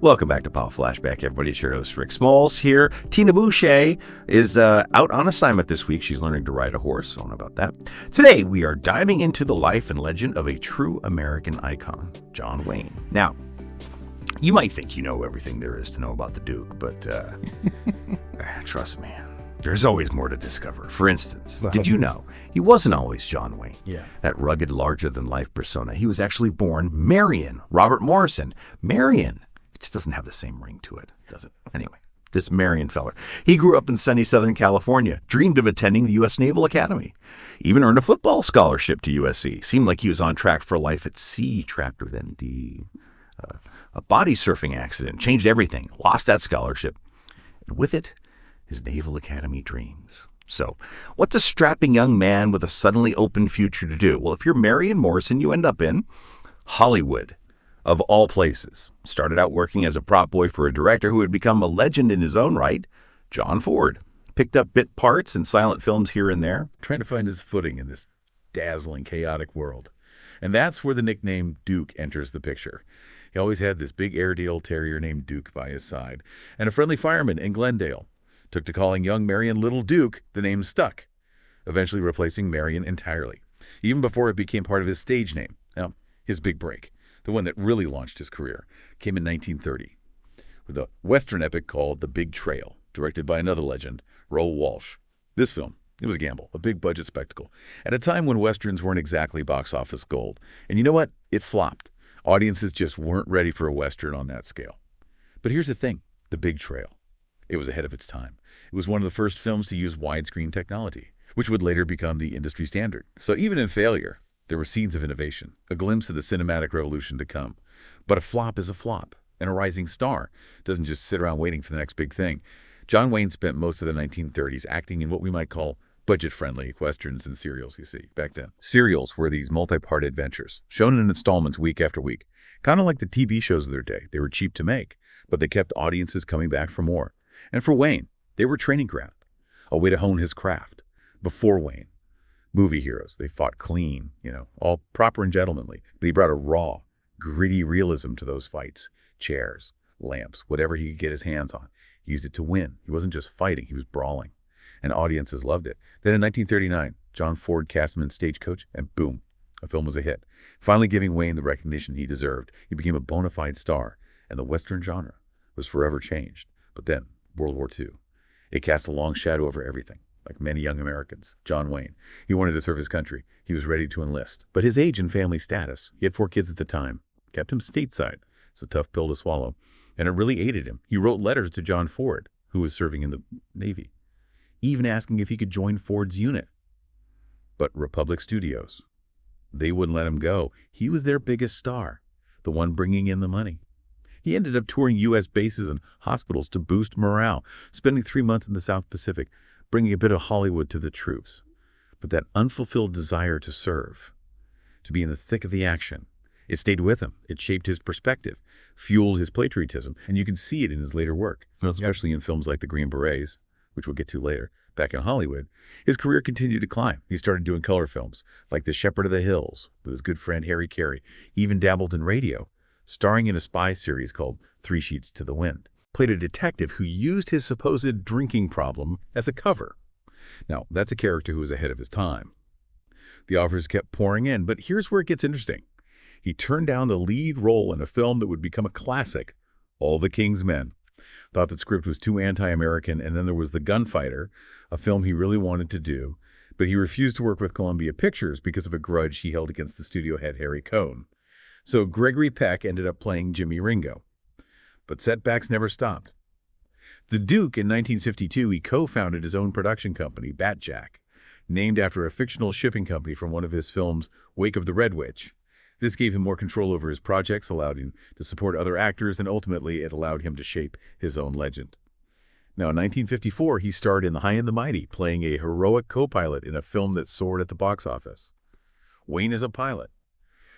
Welcome back to Pop Flashback, everybody. It's your host, Rick Smalls here. Tina Boucher is out on assignment this week. She's learning to ride a horse. I don't know about that. Today, we are diving into the life and legend of a true American icon, John Wayne. Now, you might think you know everything there is to know about the Duke, but trust me, there's always more to discover. For instance, did you know he wasn't always John Wayne? Yeah. That rugged, larger-than-life persona. He was actually born Marion Robert Morrison. Marion. It just doesn't have the same ring to it, does it? Anyway, this Marion feller. He grew up in sunny Southern California, dreamed of attending the U.S. Naval Academy, even earned a football scholarship to USC. Seemed like he was on track for life at sea, trapped with ND. A body surfing accident changed everything, lost that scholarship, and with it, his Naval Academy dreams. So, what's a strapping young man with a suddenly open future to do? Well, if you're Marion Morrison, you end up in Hollywood. Of all places. Started out working as a prop boy for a director who had become a legend in his own right, John Ford. Picked up bit parts in silent films here and there, Trying to find his footing in this dazzling, chaotic world. And that's where the nickname Duke enters the picture. He always had this big Airedale terrier named Duke by his side, and a friendly fireman in Glendale. Took to calling young Marion Little Duke, the name stuck, eventually replacing Marion entirely, even before it became part of his stage name. Now, his big break, the one that really launched his career, came in 1930 with a Western epic called The Big Trail, directed by another legend, Roe Walsh. This film, it was a gamble, a big-budget spectacle, at a time when Westerns weren't exactly box office gold. And you know what? It flopped. Audiences just weren't ready for a Western on that scale. But here's the thing, The Big Trail. It was ahead of its time. It was one of the first films to use widescreen technology, which would later become the industry standard. So even in failure, there were seeds of innovation, a glimpse of the cinematic revolution to come. But a flop is a flop, and a rising star doesn't just sit around waiting for the next big thing. John Wayne spent most of the 1930s acting in what we might call budget-friendly westerns and serials, you see, back then. Serials were these multi-part adventures, shown in installments week after week. Kind of like the TV shows of their day. They were cheap to make, but they kept audiences coming back for more. And for Wayne, they were training ground, a way to hone his craft. Before Wayne, movie heroes, they fought clean, all proper and gentlemanly. But he brought a raw, gritty realism to those fights. Chairs, lamps, whatever he could get his hands on. He used it to win. He wasn't just fighting, he was brawling. And audiences loved it. Then in 1939, John Ford cast him in Stagecoach, and boom, a film was a hit. Finally giving Wayne the recognition he deserved. He became a bona fide star, and the Western genre was forever changed. But then, World War II. It cast a long shadow over everything. Like many young Americans, John Wayne. He wanted to serve his country. He was ready to enlist. But his age and family status, he had 4 kids at the time, kept him stateside. It's a tough pill to swallow. And it really aided him. He wrote letters to John Ford, who was serving in the Navy, even asking if he could join Ford's unit. But Republic Studios, they wouldn't let him go. He was their biggest star, the one bringing in the money. He ended up touring U.S. bases and hospitals to boost morale, spending 3 months in the South Pacific, bringing a bit of Hollywood to the troops. But that unfulfilled desire to serve, to be in the thick of the action, it stayed with him. It shaped his perspective, fueled his patriotism, and you can see it in his later work, especially in films like The Green Berets, which we'll get to later. Back in Hollywood, his career continued to climb. He started doing color films, like The Shepherd of the Hills, with his good friend Harry Carey. He even dabbled in radio, starring in a spy series called 3 Sheets to the Wind. Played a detective who used his supposed drinking problem as a cover. Now, that's a character who was ahead of his time. The offers kept pouring in, but here's where it gets interesting. He turned down the lead role in a film that would become a classic, All the King's Men. Thought the script was too anti-American, and then there was The Gunfighter, a film he really wanted to do, but he refused to work with Columbia Pictures because of a grudge he held against the studio head Harry Cohn. So Gregory Peck ended up playing Jimmy Ringo. But setbacks never stopped. The Duke, in 1952, he co-founded his own production company, Batjack, named after a fictional shipping company from one of his films, Wake of the Red Witch. This gave him more control over his projects, allowed him to support other actors, and ultimately it allowed him to shape his own legend. Now, in 1954, he starred in The High and the Mighty, playing a heroic co-pilot in a film that soared at the box office. Wayne is a pilot.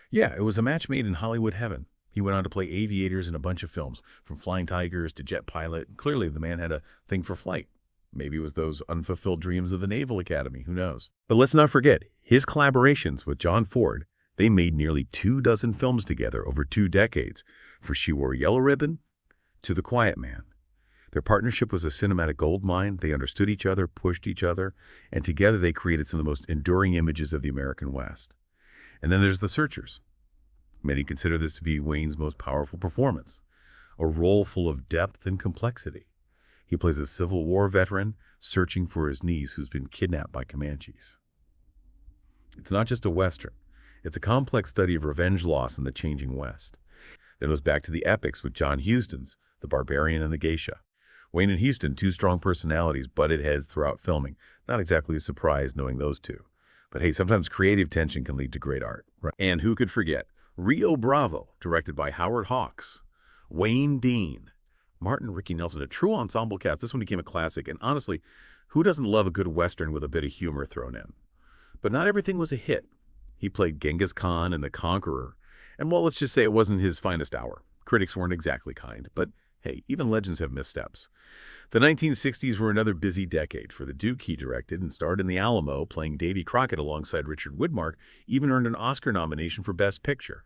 Yeah, it was a match made in Hollywood heaven. He went on to play aviators in a bunch of films, from Flying Tigers to Jet Pilot. Clearly, the man had a thing for flight. Maybe it was those unfulfilled dreams of the Naval Academy, who knows? But let's not forget, his collaborations with John Ford. They made nearly 24 films together over 2 decades. For She Wore Yellow Ribbon, to the quiet man. Their partnership was a cinematic goldmine. They understood each other, pushed each other, and together they created some of the most enduring images of the American West. And then there's The Searchers. Many consider this to be Wayne's most powerful performance, a role full of depth and complexity. He plays a Civil War veteran searching for his niece who's been kidnapped by Comanches. It's not just a Western. It's a complex study of revenge loss in the changing West. Then it goes back to the epics with John Huston's The Barbarian and the Geisha. Wayne and Huston, two strong personalities, butted heads throughout filming. Not exactly a surprise knowing those two. But hey, sometimes creative tension can lead to great art. Right. And who could forget Rio Bravo, directed by Howard Hawks. Wayne Dean, Martin, Ricky Nelson, a true ensemble cast. This one became a classic. And honestly, who doesn't love a good Western with a bit of humor thrown in? But not everything was a hit. He played Genghis Khan in The Conqueror. And well, let's just say it wasn't his finest hour. Critics weren't exactly kind, but hey, even legends have missteps. The 1960s were another busy decade for the Duke. He directed and starred in The Alamo, playing Davy Crockett alongside Richard Widmark, even earned an Oscar nomination for Best Picture.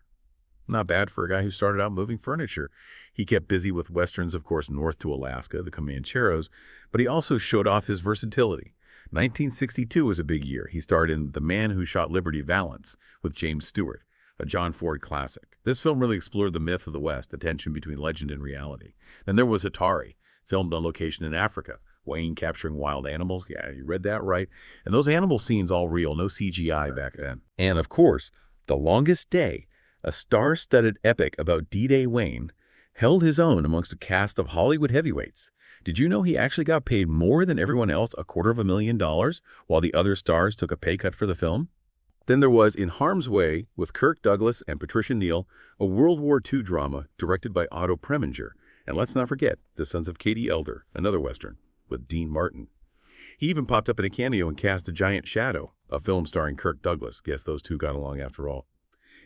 Not bad for a guy who started out moving furniture. He kept busy with westerns, of course, North to Alaska, the Comancheros, but he also showed off his versatility. 1962 was a big year. He starred in The Man Who Shot Liberty, Valance, with James Stewart, a John Ford classic. This film really explored the myth of the West, the tension between legend and reality. Then there was Atari, filmed on location in Africa. Wayne capturing wild animals. Yeah, you read that right. And those animal scenes all real, no CGI back then. And of course, The Longest Day, a star-studded epic about D-Day Wayne, held his own amongst a cast of Hollywood heavyweights. Did you know he actually got paid more than everyone else, $250,000, while the other stars took a pay cut for the film? Then there was In Harm's Way with Kirk Douglas and Patricia Neal, a World War II drama directed by Otto Preminger. And let's not forget The Sons of Katie Elder, another Western, with Dean Martin. He even popped up in a cameo and cast A Giant Shadow, a film starring Kirk Douglas. Guess those two got along after all.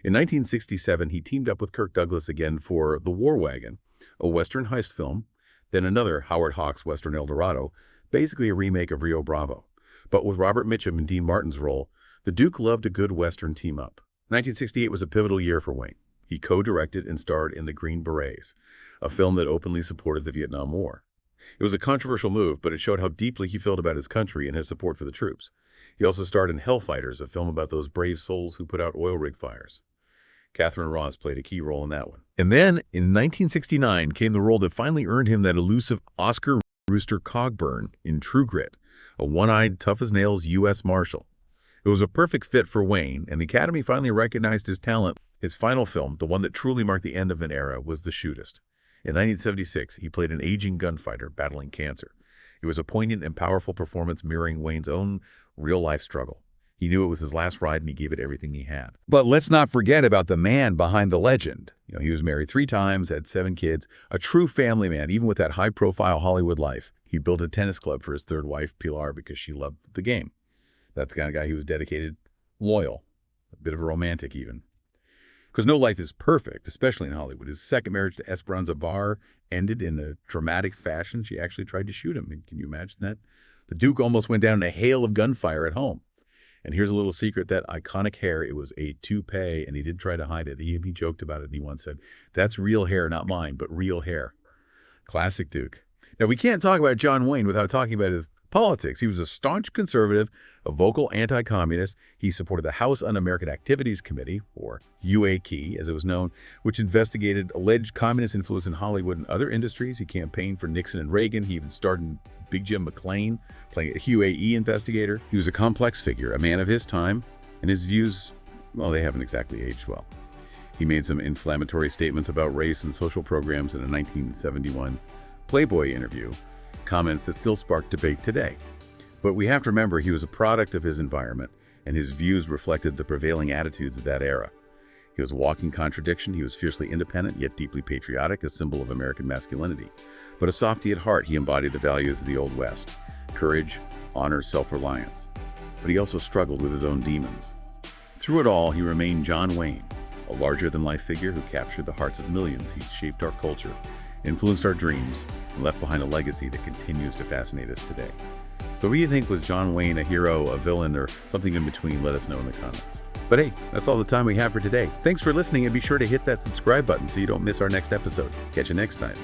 In 1967, he teamed up with Kirk Douglas again for The War Wagon, a Western heist film, then another Howard Hawks Western El Dorado, basically a remake of Rio Bravo. But with Robert Mitchum in Dean Martin's role, the Duke loved a good Western team-up. 1968 was a pivotal year for Wayne. He co-directed and starred in The Green Berets, a film that openly supported the Vietnam War. It was a controversial move, but it showed how deeply he felt about his country and his support for the troops. He also starred in Hellfighters, a film about those brave souls who put out oil rig fires. Catherine Ross played a key role in that one. And then, in 1969, came the role that finally earned him that elusive Oscar Rooster Cogburn in True Grit, a one-eyed, tough-as-nails U.S. Marshal. It was a perfect fit for Wayne, and the Academy finally recognized his talent. His final film, the one that truly marked the end of an era, was The Shootist. In 1976, he played an aging gunfighter battling cancer. It was a poignant and powerful performance mirroring Wayne's own real-life struggle. He knew it was his last ride, and he gave it everything he had. But let's not forget about the man behind the legend. He was married 3 times, had 7 kids, a true family man, even with that high-profile Hollywood life. He built a tennis club for his 3rd wife, Pilar, because she loved the game. That's the kind of guy who was dedicated, loyal, a bit of a romantic even. Because no life is perfect, especially in Hollywood. His 2nd marriage to Esperanza Barr ended in a dramatic fashion. She actually tried to shoot him. Can you imagine that? The Duke almost went down in a hail of gunfire at home. And here's a little secret, that iconic hair, it was a toupee, and he did try to hide it. He joked about it, and he once said, "That's real hair, not mine, but real hair." Classic Duke. Now, we can't talk about John Wayne without talking about his politics. He was a staunch conservative, a vocal anti-communist. He supported the House Un-American Activities Committee, or UAC as it was known, which investigated alleged communist influence in Hollywood and other industries. He campaigned for Nixon and Reagan. He even starred in Big Jim McLean, playing a UAE investigator. He was a complex figure, a man of his time, and his views, well, they haven't exactly aged well. He made some inflammatory statements about race and social programs in a 1971 Playboy interview, comments that still spark debate today. But we have to remember he was a product of his environment, and his views reflected the prevailing attitudes of that era. He was a walking contradiction. He was fiercely independent, yet deeply patriotic, a symbol of American masculinity. But a softy at heart, he embodied the values of the Old West: courage, honor, self-reliance. But he also struggled with his own demons. Through it all, he remained John Wayne, a larger-than-life figure who captured the hearts of millions. He shaped our culture, influenced our dreams, and left behind a legacy that continues to fascinate us today. So what do you think? Was John Wayne a hero, a villain, or something in between? Let us know in the comments. But hey, that's all the time we have for today. Thanks for listening, and be sure to hit that subscribe button so you don't miss our next episode. Catch you next time.